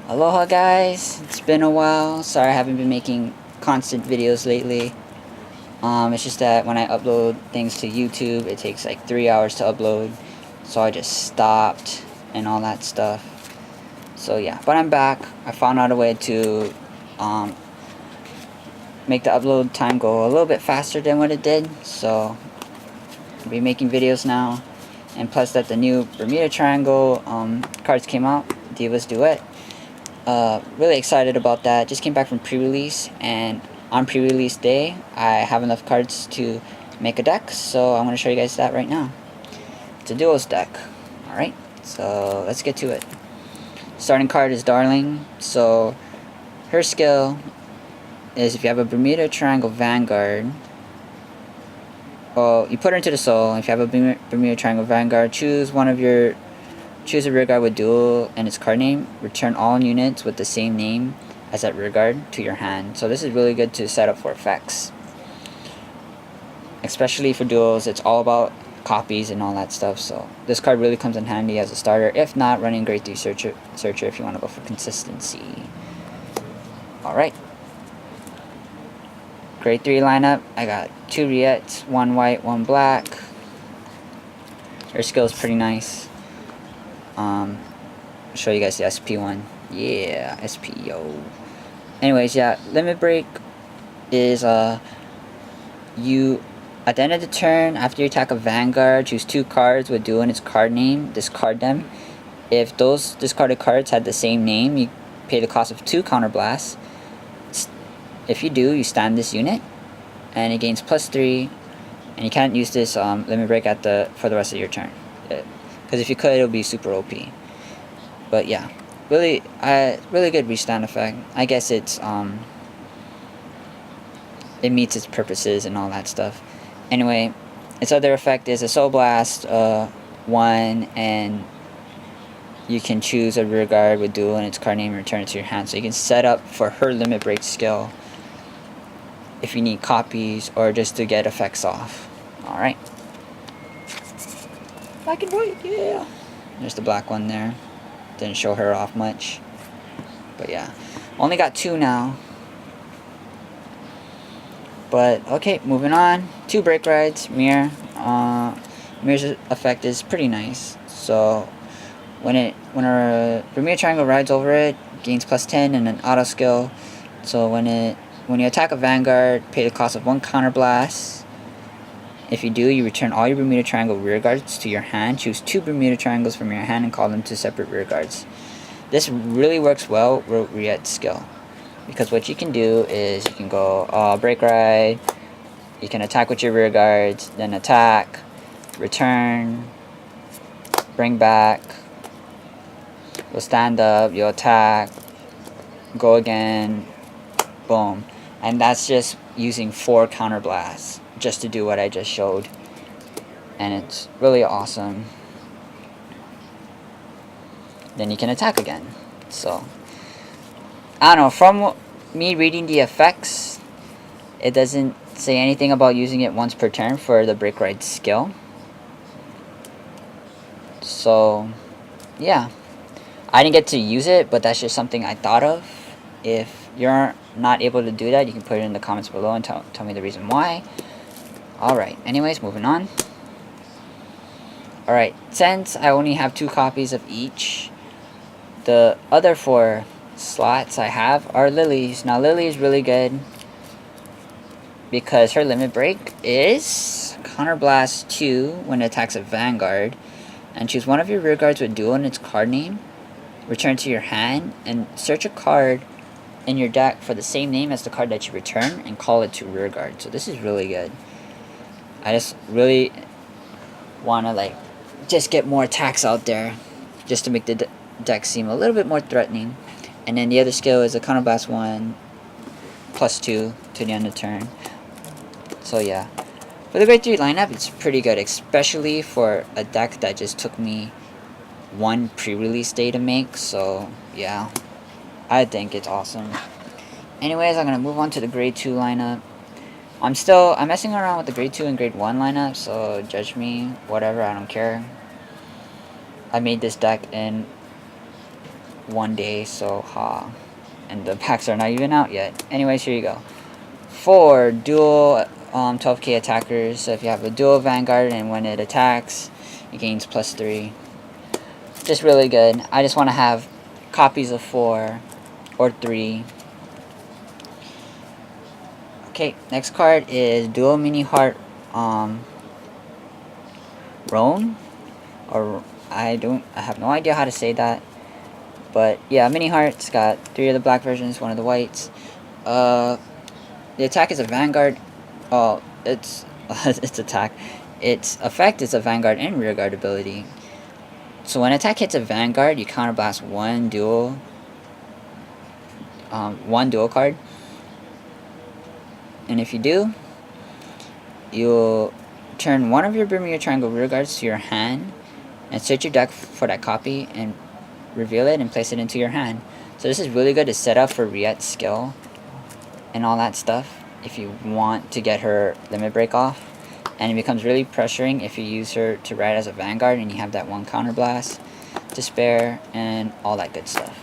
Aloha guys, it's been a while. Sorry I haven't been making constant videos lately. It's just that when I upload things to YouTube, it takes like 3 hours to upload. So I just stopped and all that stuff. So yeah, but I'm back. I found out a way to make the upload time go a little bit faster than what it did. So I'll be making videos now. And plus that the new Bermuda Triangle cards came out, Divas Duet. Really excited about that. Just came back from pre-release, and on pre-release day I have enough cards to make a deck, so I'm going to show you guys that right now. It's a duos deck. Alright, so let's get to it. Starting card is Darling. So her skill is if you have a Bermuda Triangle Vanguard, well, you put her into the soul. If you have a Bermuda Triangle Vanguard, choose a rearguard with dual and its card name. Return all units with the same name as that rearguard to your hand. So this is really good to set up for effects. Especially for duels, it's all about copies and all that stuff. So this card really comes in handy as a starter. If not, running Grade 3 Searcher if you want to go for consistency. Alright. Grade 3 lineup. I got 2 Riettes, 1 white, 1 black. Her skill is pretty nice. I'll show you guys the SP one. Yeah, SP, yo. Anyways, yeah, limit break is you at the end of the turn, after you attack a Vanguard, choose 2 cards with dual in its card name, discard them. If those discarded cards had the same name, you pay the cost of 2 counterblasts. If you do, you stand this unit and it gains +3, and you can't use this limit break for the rest of your turn. Because if you could, it would be super OP. But yeah, really good restand effect. I guess it meets its purposes and all that stuff. Anyway, its other effect is a Soul Blast 1, and you can choose a rearguard with dual and its card name and return it to your hand. So you can set up for her limit break skill if you need copies or just to get effects off. Alright. Black and white, yeah. There's the black one there. Didn't show her off much. But yeah. Only got 2 now. But okay, moving on. 2 break rides. Mirror. Mirror's effect is pretty nice. So when a Bermuda Triangle rides over it, gains +10 and an auto skill. So when you attack a Vanguard, pay the cost of 1 counterblast. If you do, you return all your Bermuda Triangle rearguards to your hand. Choose 2 Bermuda Triangles from your hand and call them 2 separate rearguards. This really works well with Riette's skill, because what you can do is you can go break ride, you can attack with your rearguards, then attack, return, bring back, you'll stand up, you'll attack, go again, boom. And that's just using 4 counterblasts just to do what I just showed. And it's really awesome. Then you can attack again. So I don't know, from me reading the effects, it doesn't say anything about using it once per turn for the break ride skill. So yeah, I didn't get to use it, but that's just something I thought of. If you're not able to do that, you can put it in the comments below and tell me the reason why. Alright, anyways, moving on. Alright, since I only have 2 copies of each, the other 4 slots I have are Lily's. Now Lily is really good because her limit break is Counterblast 2 when it attacks a Vanguard, and choose one of your rearguards with dual in its card name, return to your hand, and search a card in your deck for the same name as the card that you return and call it to rearguard. So this is really good. I just really want to just get more attacks out there just to make the deck seem a little bit more threatening. And then the other skill is a Counterblast 1 +2 to the end of the turn. So yeah, for the Grade 3 lineup, it's pretty good, especially for a deck that just took me 1 pre-release day to make. So yeah, I think it's awesome. Anyways, I'm gonna move on to the Grade 2 lineup. I'm messing around with the Grade 2 and Grade 1 lineup, so judge me, whatever, I don't care. I made this deck in 1 day, so ha. And the packs are not even out yet. Anyways, here you go. 4 dual 12k attackers. So if you have a dual Vanguard and when it attacks, it gains +3. Just really good. I just want to have copies of 4 or 3. Okay, next card is dual mini heart Roan, or I have no idea how to say that, but yeah, mini hearts. Got 3 of the black versions, 1 of the whites. The attack is a Vanguard. Oh, its attack. Its effect is a Vanguard and rearguard ability. So when attack hits a Vanguard, you counterblast one dual card. And if you do, you'll turn one of your Bermuda Triangle rearguards to your hand and search your deck for that copy and reveal it and place it into your hand. So this is really good to set up for Riette's skill and all that stuff if you want to get her limit break off. And it becomes really pressuring if you use her to ride as a Vanguard and you have that 1 counterblast to spare and all that good stuff.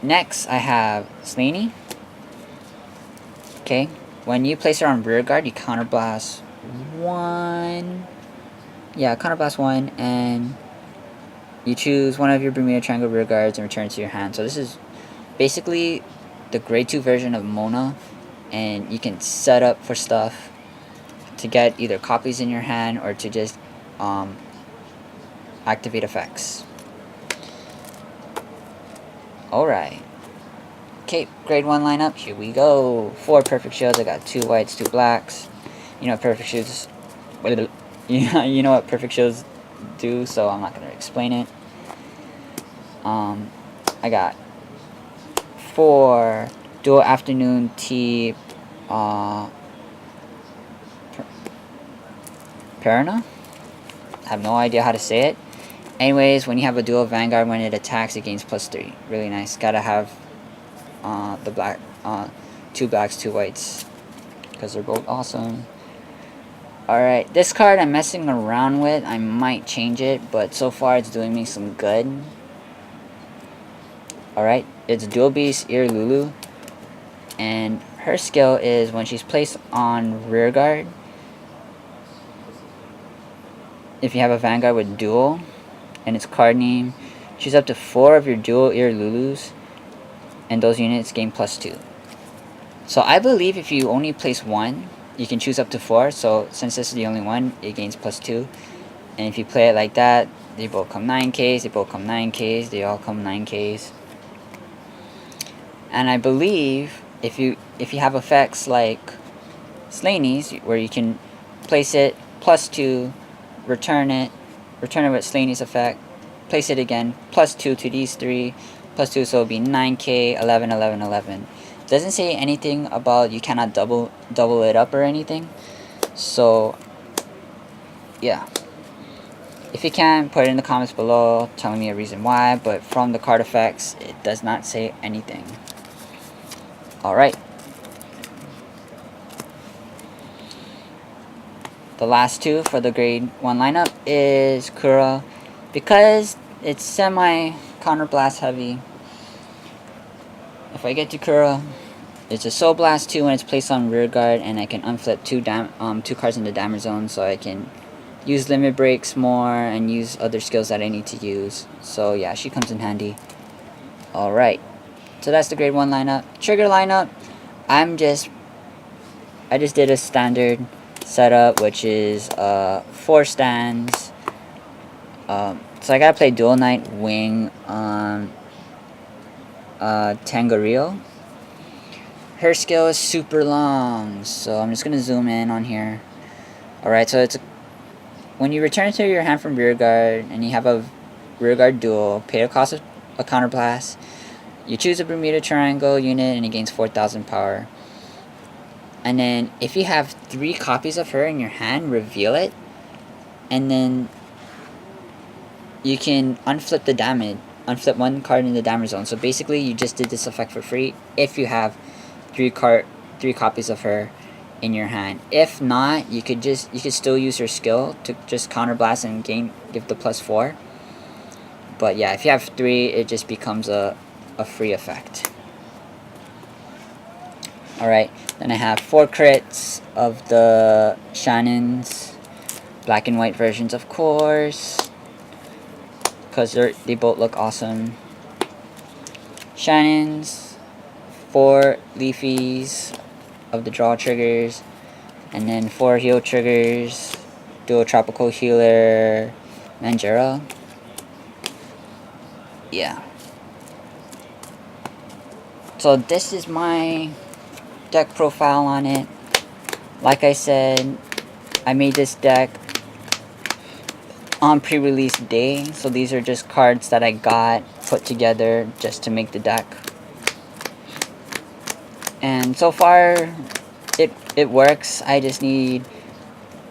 Next, I have Slaney. Okay, when you place her on rearguard, you counterblast 1. Yeah, counterblast 1, and you choose one of your Bermuda Triangle rearguards and return it to your hand. So this is basically the grade 2 version of Mona, and you can set up for stuff to get either copies in your hand or to just activate effects. Alright. Okay, grade 1 lineup, here we go. 4 perfect shields. I got 2 whites, 2 blacks. You know what perfect shields you know what perfect shields do, so I'm not gonna explain it. I got 4 dual afternoon tea Perna. I have no idea how to say it. Anyways, when you have a dual Vanguard, when it attacks, it gains +3. Really nice. Gotta have the black, 2 blacks, 2 whites, because they're both awesome. Alright, this card I'm messing around with. I might change it, but so far it's doing me some good. Alright, it's Dual Beast Ear Lulu, and her skill is when she's placed on rearguard, if you have a Vanguard with dual and its card name, choose up to 4 of your dual Ear Lulus, and those units gain +2. So I believe if you only place 1, you can choose up to 4. So since this is the only one, it gains +2. And if you play it like that, they both come 9Ks, they both come 9Ks, they all come 9Ks. And I believe if you have effects like Slaney's, where you can place it +2, return it with Slaney's effect, place it again, +2 to these 3, +2, so it'll be 9K, 11, 11, 11. Doesn't say anything about you cannot double it up or anything. So yeah, if you can, put it in the comments below telling me a reason why, but from the card effects, it does not say anything. Alright, the last 2 for the grade 1 lineup is Kura. Because it's semi counterblast heavy, if I get to Kura, it's a Soul Blast 2 when it's placed on rearguard, and I can unflip 2 cards in the damage zone, so I can use limit breaks more and use other skills that I need to use. So yeah, she comes in handy. Alright, so that's the grade 1 lineup. Trigger lineup, I just did a standard setup, which is 4 stands. So I gotta play Dual Knight Wing on Tangario. Her skill is super long, so I'm just gonna zoom in on here. Alright, so when you return to your hand from rearguard and you have a rearguard duel, pay the cost of a counterblast. You choose a Bermuda Triangle unit and it gains 4,000 power. And then if you have 3 copies of her in your hand, reveal it, and then you can unflip the damage. Unflip 1 card in the damage zone. So basically, you just did this effect for free if you have 3 copies of her in your hand. If not, you could still use her skill to just counterblast and give the +4. But yeah, if you have 3, it just becomes a free effect. Alright, then I have 4 crits of the Shannons. Black and white versions, of course, because they both look awesome. Shannons, 4 Leafies of the draw triggers, and then 4 heal triggers. Dual Tropical Healer, Manjura. Yeah. So this is my deck profile on it. Like I said, I made this deck on pre-release day, so these are just cards that I got put together just to make the deck. And so far it works. I just need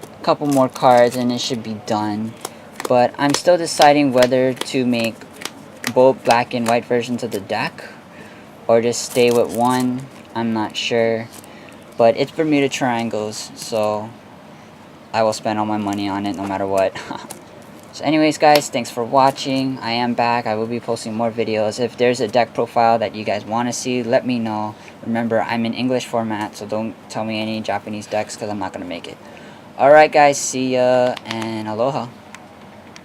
a couple more cards and it should be done. But I'm still deciding whether to make both black and white versions of the deck or just stay with one. I'm not sure, but it's Bermuda Triangles, so I will spend all my money on it no matter what. So anyways guys, thanks for watching. I am back. I will be posting more videos. If there's a deck profile that you guys want to see, let me know. Remember, I'm in English format, so don't tell me any Japanese decks because I'm not going to make it. Alright guys, see ya and aloha.